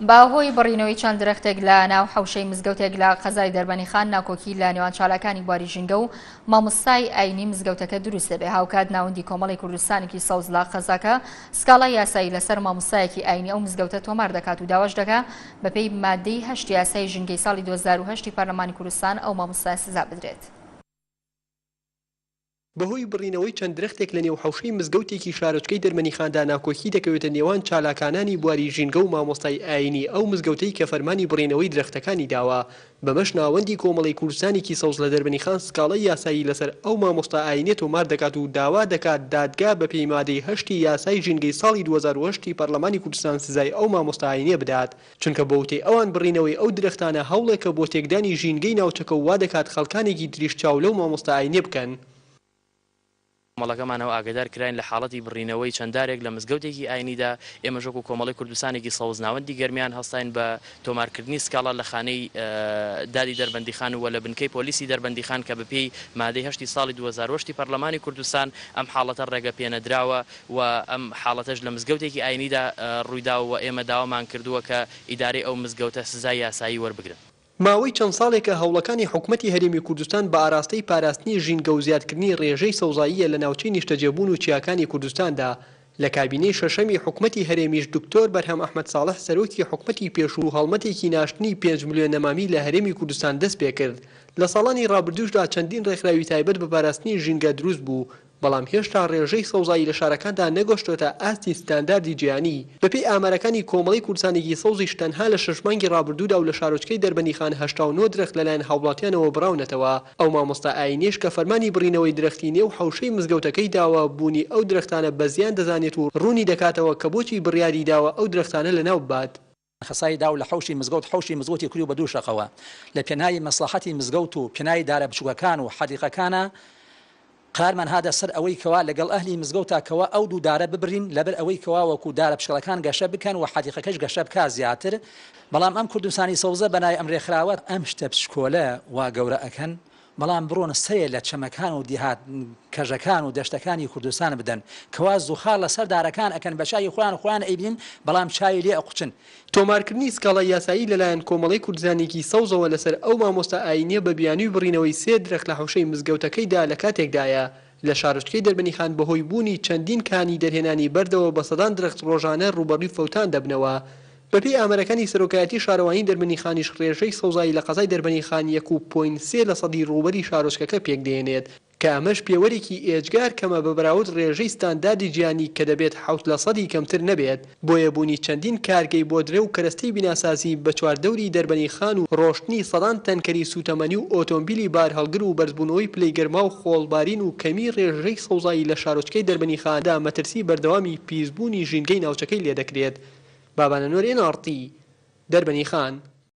باهۆی بڕینەوەی چەند درەختێک لە ناو حەوشەی مزگەوتێک لە قەزای دەربەنیخان ناکۆکی لە نێوان چالاکانی بواری ژینگە و مامۆستای ئاینی مزگەوتەکە دروست دەبێ. هاوکات ناوەندی کۆمەڵی کوردستانێکی سەوز لە قەزاکە سکاڵای یاسایی لەسەر مامۆستایەکی ئاینی ئەو مزگەوتە تۆمار دەکات و داواش دەکات بەپێی مادەی 8 یاسای ژینگەی ساڵی 2008 پەرلەمانی کوردستان ئەو مامۆستای سزا بدرێت. بەهۆی بڕینەوەی چەند درەختێک لە نێو حەوشەی مزگەوتێکی شارۆچکەی دەرمەنیخاندا ناکۆکی دەکەوێتە نێوان چالاکانانی بواری ژینگە و مامۆستای ئاینی ئەو مزگەوتەی کە فەرمانی بڕینەوەی درەختەکانی داوە. بەمەش ناوەندی کۆمەڵی کوردستانێکی سەوز لە دەربەنیخان سکاڵای یاسایی لەسەر ئەو مامۆستا ئاینێ تۆمار دەکات و داوا دەکات دادگا بەپێی مادەی 8 یاسای ژینگەی ساڵی 2008 پەرلەمانی کوردستان سزای ئەو مامۆستا ئاینێ بدات، چونکە بەوتەی ئەوان بڕینەوەی ئەو درەختانە هەوڵێکە بۆ تێکدانی ژینگەی ناوچەکە و وا دەکات خەڵکانێکی تریش چاو لەو مامۆستا ئاینێ بکەن. کۆمەڵەکەمانەوە ئاگدار کراین لە حاڵەتی بڕینەوەی چەندارێک لە مزگەوتێکی ئاینیدا. ئێمە ژۆک و کۆمەڵی کوردستانێکی سەوزناوەندی گەرمیان هەستاین بە تۆمارکردنی سکاڵا لە خانەی دادی دەربەندیخان و لە بنکەی پۆلیسی دەربەندیخان کە بەپێی مادەی 8 ساڵی 2008 پەرلەمانی کوردستان ئەم حاڵەتە ڕێگە پێنەدراوە و ئەم حاڵەتەش لە مزگەوتێکی ئاینیدا ڕوویداوە. ئێمە داوامان کردووە کە ئیدارەی ئەو مزگەوتە سزای یاسایی وەربگرن. ماوەی چەند ساڵێکە هەوڵەکانی حکوومەتی هەرێمی کوردستان بە ئاراستەی پاراستنی ژینگە و زیادکردنی ڕێژەی سەوزاییە لە ناوچەی نیشتەجێبوون و چیاکانی کوردستاندا. لە کابینەی شەشەمی حکوومەتی هەرێمیش دکتۆر بەرهەم ئەحمەد ساڵح سەرۆکی حکوومەتی پێشوو هەڵمەتێکی ناشتنی 5 ملیۆن نەمامی لە هەرێمی کوردستان دەست پێ کرد. لە ساڵانی ڕابردووشدا چەندین ڕێکخراوی تایبەت بە پاراستنی ژینگە دروست بوو، بەڵام هێشتا ڕێژەی سەوزایی لە شارەکاندا نەگۆشتۆتە ئاستی ستانداردی جیهانی. بەپێی ئامارەکانی کۆمەڵی کوردستانێکی سەوزیش تەنها لە 6 مانگی ڕابردوودا و لە شارۆچکەی دەربەنیخان 89 درەخت لەلایەن هاوڵاتیانەوە بڕاونەتەوە. ئەو مامۆستا ئاینیش کە فەرمانی بڕینەوەی درەختی نێو حەوشەی مزگەوتەکەی داوە بوونی ئەو درەختانە بە زیان دەزانێت و ڕوونی دەکاتەوە کە بۆچی بڕیاری داوە ئەو درەختانە لەناو بات. خەسای دا و لە حەوشی مزگەوت حەوشی مزگەوتی کوری بە دوو شەقەوە لە پێناوی مەسلحەتی مزگەوت و پێناوی دارە بچووکەکان و حەدیقەکانە قارمان هادا سەر ئەوەی کەوا لەگەڵ ئەهلی مزگەوتاکەوە ئەو دوو دارە ببرین لەبەر ئەوەی کەوا وەکو دارە پشکەڵەکان گەشە بکەن و حەدیقەکەش گەشە بکا زیاتر. بەڵام ئەم کوردستانی سەوزە بەنای ئەم ڕێکخراوە ئەم شتە پشکۆلە وا گەورە ئەکەن، بەڵام بڕۆنە سەیە لە چەمەکان و دیهات کەژەکان و دەشتەکانی کوردستان بدەن کەوا زوخار لەسەر دارەکان ئەکەن بە چای خوان ئەیبین بەڵام چای لێ ئەقوچن. تۆمارکردنی سکاڵای یاسایی لەلایەن کۆمەڵی کوردستانێکی سەوزەوە لەسەر ئەو مامۆستا ئاینیە بە بیانووی بڕینەوەی 3 درەخت لە حەوشەی مزگەوتەکەیدا لە کاتێکدایە لە شارۆچکەی دەربەنیخان بەهۆی بوونی چەندین کانی دەرهێنانی بەردەوە بە سەدان درەخت ڕۆژانە ڕوبەڕووی فەوتان دەبنەوە. بەپێی ئامارەکانی سەرۆکایەتی شارەوانی دەربەنیخانیش ڕێژەی سەوزایی لە قەزای دەربەنیخان 1.3% ڕوبەری شارۆچکەکە پێک دێنێت کە ئەمەش پێوەرێکی ئێجگار کەمە بە بەراورد ڕێژەی ستانداردی جیهانی کە دەبێت 7% کەمتر نەبێت. بۆیە بوونی چەندین کارگەی بۆ درێ و کەرەستەی بیناسازی بە چواردەوری دەربەنیخان و ڕۆشتنی سەدان تەنکەری سوتەمەنی و ئۆتۆمبیلی بار هەڵگر و بەرزبوونەوەی پلەی گەرما و خۆڵبارین و کەمی ڕێژەی سەوزایی لە شارۆچکەی دەربەنیخاندا مەترسی بەردەوامی پیسبوونی ژینگەی ناوچەکەی لێ دەکرێت. بابانە نۆر NRT دەربەنیخان.